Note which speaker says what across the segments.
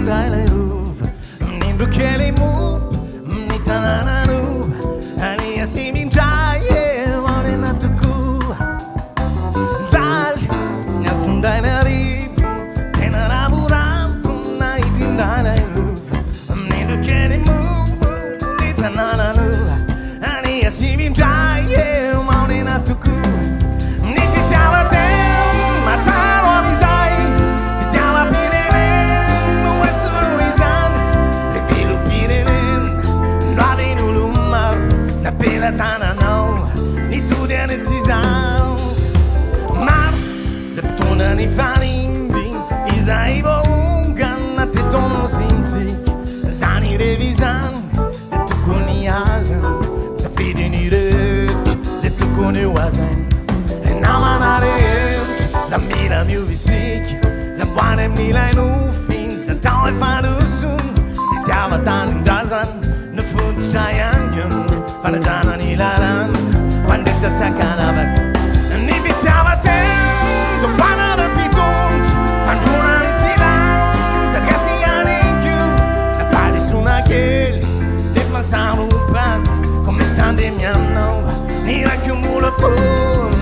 Speaker 1: sundai lai ruv Nindo keli mu Nitanana ruv Ani asimin jaye Wane na tuku Dal Sundai lai riv Tena raburam Punna itindai lai ruv Nindo keli mu Nitanana ruv Ani asimin jaye Wane na tuku Nifitiava te Mataro avisai Fitiava pirenen No è solo isan Refilo pirenen No avenu lumar Na pela tana no Ni tu dene zizan Mar Leptona ni farimbi Isai bo ungan Na te tono sinzi Zani revisan De tu koni alan Zafy ni röt De tu koni wazen La mira musik La buone mila in ufin Sa tau e falusun Ni tiava tan dazan Ne fut jayangen Fala zana ni laran Quando già zaccanavak Ni vitiava te Con pana de pitunk Fan giuna in silan Sa tkasi anikiu Na fali su una cheli Le passaru un pan Come tante mi hanno Ni racchiumulo fun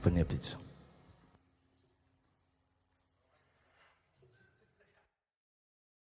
Speaker 1: Disponible.